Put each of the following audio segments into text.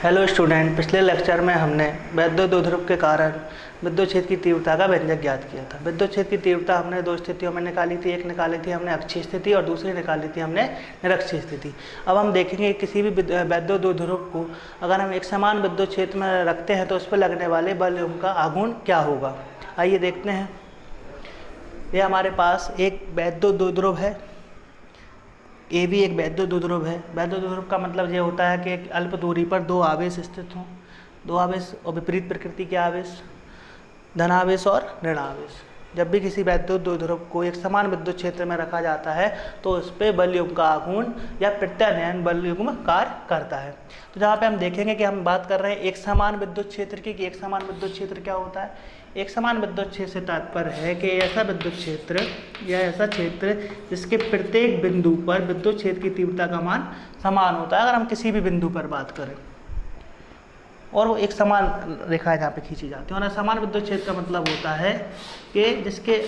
Hello student, पिछले lecture में हमने विद्युत द्विध्रुव के कारण विद्युत क्षेत्र की तीव्रता का व्यंजक ज्ञात किया था। विद्युत क्षेत्र की तीव्रता हमने दो स्थितियों में निकाली थी। एक निकाली थी हमने अक्षीय स्थिति और दूसरी निकाली थी हमने निरक्षीय स्थिति। अब हम देखेंगे किसी भी विद्युत द्विध्रुव को अगर हम एक समान विद्युत क्षेत्र में रखते हैं तो उस पर लगने वाले बल का आघूर्ण क्या होगा। आइए देखते हैं। ये हमारे पास एक विद्युत द्विध्रुव है, ये भी एक विद्युत द्विध्रुव है। विद्युत द्विध्रुव का मतलब ये होता है कि एक अल्प दूरी पर दो आवेश स्थित हों, दो आवेश और विपरीत प्रकृति के आवेश, धनावेश और ऋणावेश। जब भी किसी विद्युत द्विध्रुव को एक समान विद्युत क्षेत्र में रखा जाता है तो उस पर बलयुग्म का आघूर्ण या प्रत्यानयन बलयुग्म कार्य करता है। तो जहाँ पे हम देखेंगे कि हम बात कर रहे हैं एक समान विद्युत क्षेत्र की, कि एक समान विद्युत क्षेत्र क्या होता है। एक समान विद्युत क्षेत्र से तात्पर्य है कि ऐसा विद्युत क्षेत्र या ऐसा क्षेत्र जिसके प्रत्येक बिंदु पर विद्युत क्षेत्र की तीव्रता का मान समान होता है। अगर हम किसी भी बिंदु पर बात करें और वो एक समान रेखाएं जहाँ पे खींची जाती हैं, और असमान विद्युत क्षेत्र का मतलब होता है कि जिसके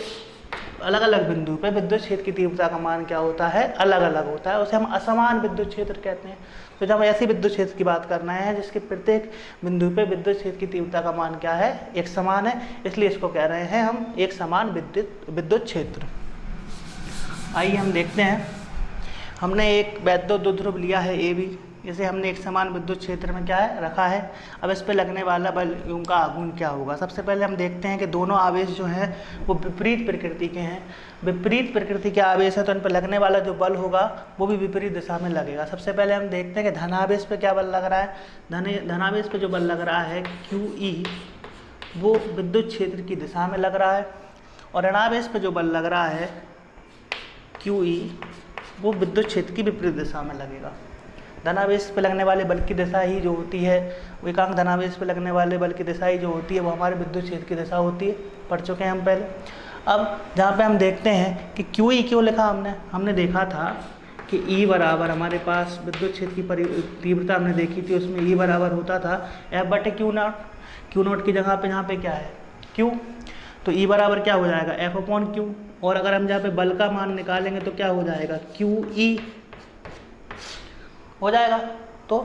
अलग अलग बिंदु पे विद्युत क्षेत्र की तीव्रता का मान क्या होता है, अलग अलग होता है, उसे हम असमान विद्युत क्षेत्र कहते हैं। तो जब ऐसी विद्युत क्षेत्र की बात करना है जिसके प्रत्येक बिंदु पे विद्युत क्षेत्र की तीव्रता का मान क्या है, एक समान है, इसलिए इसको कह रहे हैं हम एक समान विद्युत क्षेत्र। आइए हम देखते हैं। हमने एक विद्युत द्विध्रुव लिया है ए बी, इसे हमने एक समान विद्युत क्षेत्र में क्या है रखा है। अब इस पे लगने वाला बल का आघूर्ण क्या होगा। सबसे पहले हम देखते हैं कि दोनों आवेश जो हैं वो विपरीत प्रकृति के हैं। विपरीत प्रकृति के आवेश है तो इन पर लगने वाला जो बल होगा वो भी विपरीत दिशा में लगेगा। सबसे पहले हम देखते हैं कि धनावेश पे क्या बल लग रहा है। धनावेश पे जो बल लग रहा है QE, वो विद्युत क्षेत्र की दिशा में लग रहा है, और ऋणावेश पे जो बल लग रहा है QE, वो विद्युत क्षेत्र की विपरीत दिशा में लगेगा। धनावेश पे लगने वाले बल की दिशा ही जो होती है, एकांक धनावेश पे लगने वाले बल की दिशा ही जो होती है वो हमारे विद्युत क्षेत्र की दिशा होती है, पढ़ चुके हैं हम पहले। अब जहाँ पे हम देखते हैं कि QE क्यों लिखा हमने देखा था कि E बराबर हमारे पास विद्युत क्षेत्र की तीव्रता हमने देखी थी, उसमें E बराबर होता था F/Q0। Q0 की जगह पे यहाँ पे क्या है Q, तो E बराबर क्या हो जाएगा F/Q। और अगर हम जहाँ पे बल का मान निकालेंगे तो क्या हो जाएगा QE हो जाएगा। तो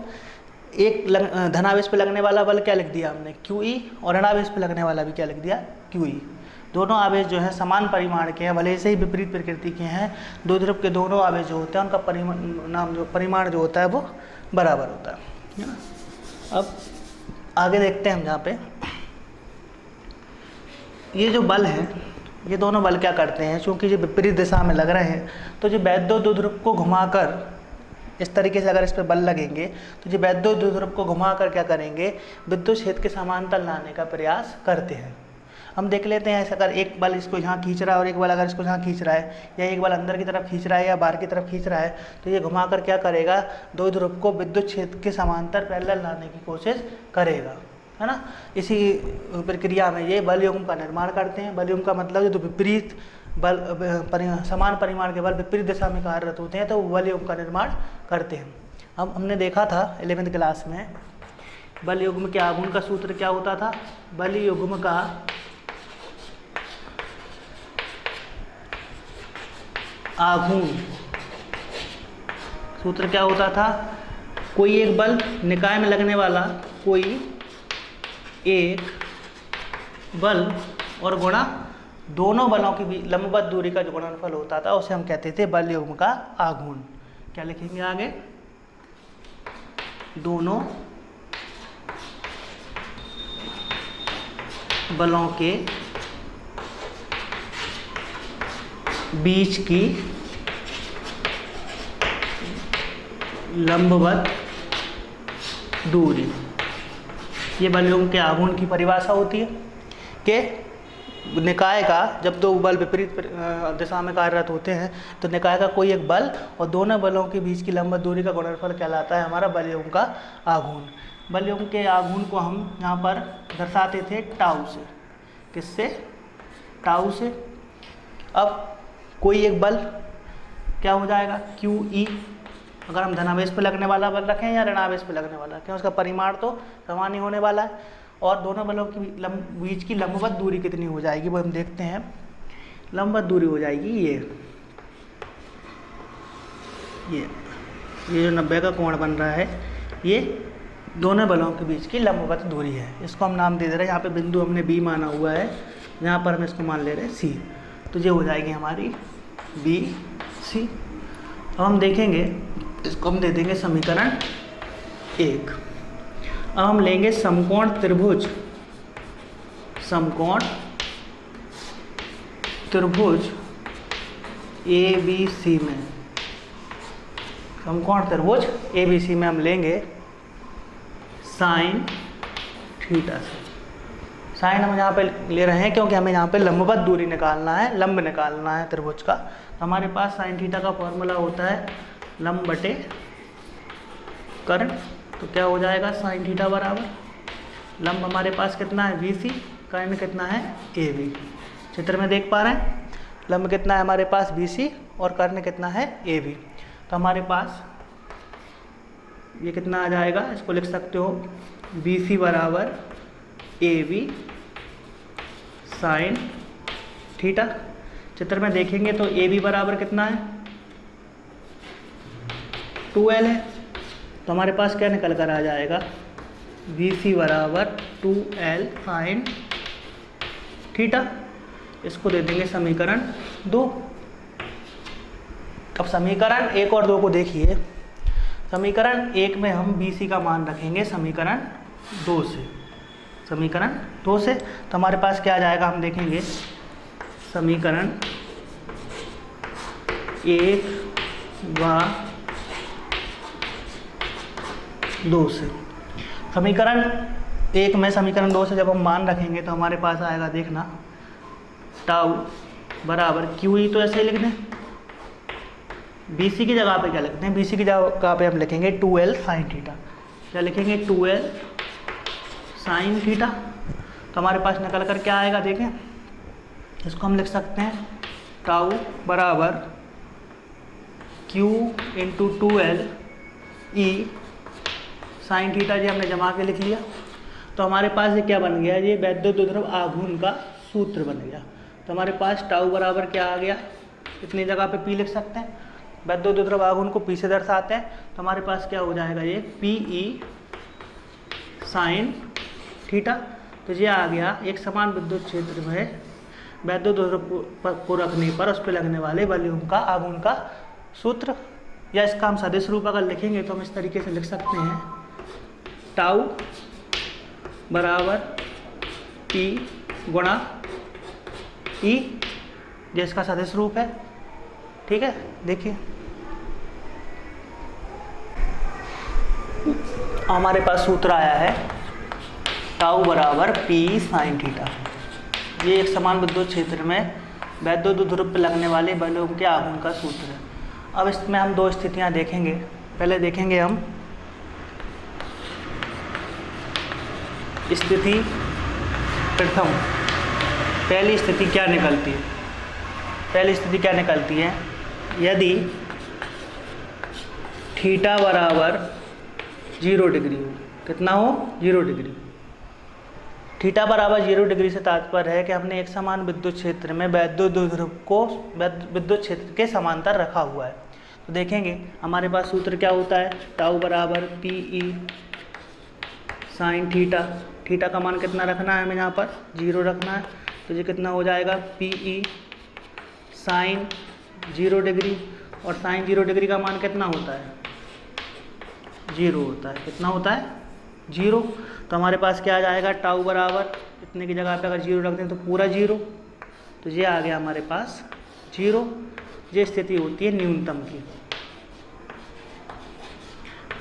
एक धनावेश पे लगने वाला बल क्या लिख दिया हमने QE, और ऋणावेश पे लगने वाला भी क्या लिख दिया QE। दोनों आवेश जो है समान परिमाण के हैं, भले से ही विपरीत प्रकृति के हैं। द्विध्रुव के दोनों आवेश जो होते हैं उनका परिमाण जो होता है वो बराबर होता है ना। अब आगे देखते हैं हम। जहाँ पे ये जो बल है, ये दोनों बल क्या करते हैं, क्योंकि ये विपरीत दिशा में लग रहे हैं तो जो विद्युत द्विध्रुव को घुमाकर इस तरीके से अगर इस पर बल लगेंगे तो जो विद्युत द्विध्रुव को घुमाकर क्या करेंगे, विद्युत क्षेत्र के समांतर लाने का प्रयास करते हैं। हम देख लेते हैं ऐसा, अगर एक बल इसको यहाँ खींच रहा है और एक बल अगर इसको यहाँ खींच रहा है, या एक बल अंदर की तरफ खींच रहा है या बाहर की तरफ खींच रहा है, तो ये घुमाकर क्या करेगा, द्विध्रुव को विद्युत क्षेत्र के समांतर पैरेलल लाने की कोशिश करेगा, है ना। इसी प्रक्रिया में ये बलयुग्म का निर्माण करते हैं। बलयुग्म का मतलब जो विपरीत बल समान परिमाण के बल विपरीत दिशा में कार्यरत होते हैं तो वो बलयुग्म का निर्माण करते हैं। अब हमने देखा था 11वीं क्लास में बलयुग्म के आघूर्ण का सूत्र क्या होता था। बलयुग्म का आघूर्ण सूत्र क्या होता था, कोई एक बल निकाय में लगने वाला कोई एक बल और गुणा दोनों बलों की भी लंबवत दूरी का जो गुणनफल होता था उसे हम कहते थे बलयुग्म का आघूर्ण। क्या लिखेंगे आगे, दोनों बलों के बीच की लंबवत दूरी, ये बलयुग्म के आघूर्ण की परिभाषा होती है कि निकाय का जब दो बल विपरीत दिशा में कार्यरत होते हैं तो निकाय का कोई एक बल और दोनों बलों के बीच की लंबवत दूरी का गुणनफल कहलाता है हमारा बलयुग्म का आघूर्ण। बलयुग्म के आघूर्ण को हम यहाँ पर दर्शाते थे टाउ से। किससे, टाउ से। अब कोई एक बल क्या हो जाएगा QE, अगर हम धनावेश पे लगने वाला बल रखें या ऋणावेश पे लगने वाला रखें, उसका परिमाण तो समान ही होने वाला है। और दोनों बलों की बीच की लंबवत दूरी कितनी हो जाएगी वो हम देखते हैं। लंबवत दूरी हो जाएगी ये जो 90 का कोण बन रहा है ये दोनों बलों के बीच की लंबवत दूरी है। इसको हम नाम दे दे रहे हैं, यहाँ पे बिंदु हमने बी माना हुआ है, यहाँ पर हम इसको मान ले रहे हैं सी। तो ये हो जाएगी हमारी बी सी। अब हम देखेंगे, इसको हम दे देंगे समीकरण 1। अब हम लेंगे समकोण त्रिभुज, समकोण त्रिभुज ए बी सी में, समकोण त्रिभुज ए बी सी में हम लेंगे साइन थीटा से। साइन हम यहाँ पे ले रहे हैं क्योंकि हमें यहाँ पे लंबवत दूरी निकालना है, लंब निकालना है त्रिभुज का। तो हमारे पास साइन थीटा का फॉर्मूला होता है लंब बटे कर्ण। तो क्या हो जाएगा, साइन थीटा बराबर लंब हमारे पास कितना है बी सी, कर्ण कितना है ए बी। चित्र में देख पा रहे हैं लंब कितना है हमारे पास बी सी और कर्ण कितना है ए बी। तो हमारे पास ये कितना आ जाएगा, इसको लिख सकते हो बी सी बराबर ए बी साइन थीटा। चित्र में देखेंगे तो ए बी बराबर कितना है 2L है। तो हमारे पास क्या निकल कर आ जाएगा, बी सी बराबर 2L साइन थीटा। इसको दे देंगे समीकरण 2। अब समीकरण 1 और 2 को देखिए। समीकरण 1 में हम बी सी का मान रखेंगे समीकरण 2 से, समीकरण 2 से। तो हमारे पास क्या आ जाएगा, हम देखेंगे समीकरण 1 व 2 से। समीकरण 1 में समीकरण 2 से जब हम मान रखेंगे तो हमारे पास आएगा, देखना टाउ बराबर क्यू ई। तो ऐसे ही लिख दें, बी सी की जगह पे क्या लिखते हैं, बी सी की जगह पे हम लिखेंगे 2L साइन थीटा। क्या लिखेंगे 2L साइन थीटा। तो हमारे पास निकल कर क्या आएगा, देखें इसको हम लिख सकते हैं टाउ बराबर Q इंटू 2L ई साइन थीटा। जी हमने जमा के लिख लिया। तो हमारे पास ये क्या बन गया, ये वैद्युत द्विध्रुव आघूर्ण का सूत्र बन गया। तो हमारे पास टाउ बराबर क्या आ गया, इतनी जगह पे P लिख सकते हैं, वैद्युत द्विध्रुव आघूर्ण को P से दर्शाते हैं। तो हमारे पास क्या हो जाएगा, ये पी ई साइन थीटा। तो ये आ गया एक समान विद्युत क्षेत्र में वैद्युत द्विध्रुव को रखने पर उस पर लगने वाले वॉल्यूम का आघूर्ण का सूत्र। या इसका हम सदिश रूप अगर लिखेंगे तो हम इस तरीके से लिख सकते हैं टाउ बराबर P गुणा ई, ये इसका सदिश रूप है। ठीक है, देखिए हमारे पास सूत्र आया है टाउ बराबर पी साइन थीटा। ये एक समान विद्युत क्षेत्र में वैद्युत द्विध्रुव पर लगने वाले बलों के आघूर्ण का सूत्र है। अब इसमें हम 2 स्थितियां देखेंगे। पहले देखेंगे हम स्थिति प्रथम। पहली स्थिति क्या निकलती है, पहली स्थिति क्या निकलती है, यदि थीटा बराबर 0 डिग्री हो। कितना हो, 0 डिग्री। थीटा बराबर 0 डिग्री से तात्पर्य है कि हमने एक समान विद्युत क्षेत्र में वैद्युत द्विध्रुव को विद्युत क्षेत्र के समांतर रखा हुआ है। तो देखेंगे हमारे पास सूत्र क्या होता है, टाउ बराबर P E sine theta. Theta का मान कितना रखना है, हमें यहाँ पर 0 रखना है। तो ये कितना हो जाएगा, पी ई साइन 0 डिग्री। और साइन 0 डिग्री का मान कितना होता है, 0 होता है। कितना होता है, 0। तो हमारे पास क्या आ जाएगा, टाउ बराबर इतने की जगह पे अगर 0 रख दें तो पूरा 0। तो ये आ गया हमारे पास 0। ये स्थिति होती है न्यूनतम की।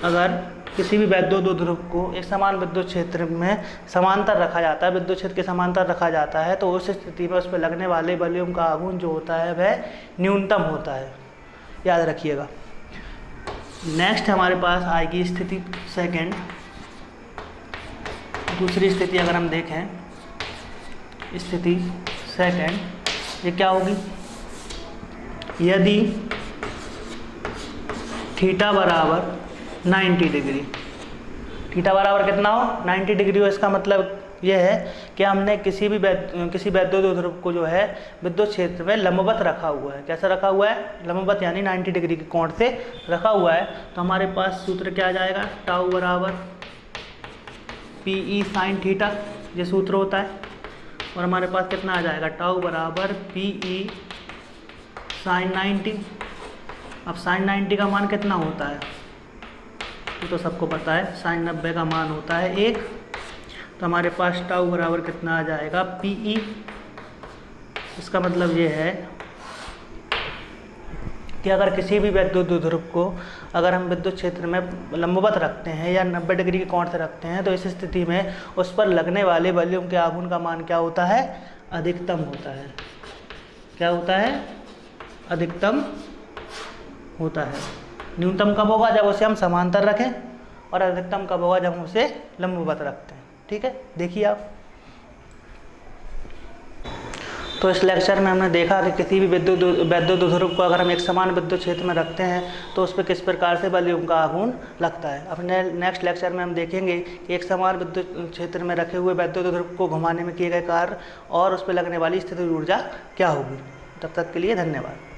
अगर किसी भी वैद्युत द्विध्रुव को एक समान विद्युत क्षेत्र में समांतर रखा जाता है, विद्युत क्षेत्र के समांतर रखा जाता है, तो उस स्थिति में उस पर लगने वाले वॉल्यूम का आघूर्ण जो होता है वह न्यूनतम होता है। याद रखिएगा। नेक्स्ट हमारे पास आएगी स्थिति सेकंड। दूसरी स्थिति अगर हम देखें, स्थिति सेकंड, ये क्या होगी, यदि थीटा बराबर 90 डिग्री। थीटा बराबर कितना हो, 90 डिग्री हो। इसका मतलब यह है कि हमने किसी वैद्युत द्विध्रुव को जो है विद्युत क्षेत्र में लंबवत रखा हुआ है। कैसा रखा हुआ है, लंबवत, यानी 90 डिग्री के कोण से रखा हुआ है। तो हमारे पास सूत्र क्या आ जाएगा, टाउ बराबर पी ई साइन थीटा, ये सूत्र होता है। और हमारे पास कितना आ जाएगा, टाउ बराबर पी ई साइन 90। अब साइन 90 का मान कितना होता है, ये तो सबको पता है, साइन 90 का मान होता है 1। तो हमारे पास टाउ बराबर कितना आ जाएगा, पी ई। इसका मतलब ये है कि अगर किसी भी विद्युत द्विध्रुव को अगर हम विद्युत क्षेत्र में लंबवत रखते हैं या 90 डिग्री के कोण से रखते हैं, तो इस स्थिति में उस पर लगने वाले वॉल्यूम के आघूर्ण का मान क्या होता है, अधिकतम होता है। क्या होता है, अधिकतम होता है। न्यूनतम कब होगा, जब उसे हम समांतर रखें, और अधिकतम कब होगा, जब हम उसे लंबवत रखते हैं। ठीक है, देखिए आप। तो इस लेक्चर में हमने देखा कि किसी भी विद्युत द्विध्रुव को अगर हम एक समान विद्युत क्षेत्र में रखते हैं तो उस पर किस प्रकार से वॉल्यूम का आघूर्ण लगता है। अपने नेक्स्ट लेक्चर में हम देखेंगे कि एक समान विद्युत क्षेत्र में रखे हुए विद्युत द्विध्रुव को घुमाने में किए गए कार्य और उस पर लगने वाली स्थितिज ऊर्जा क्या होगी। तब तक के लिए धन्यवाद।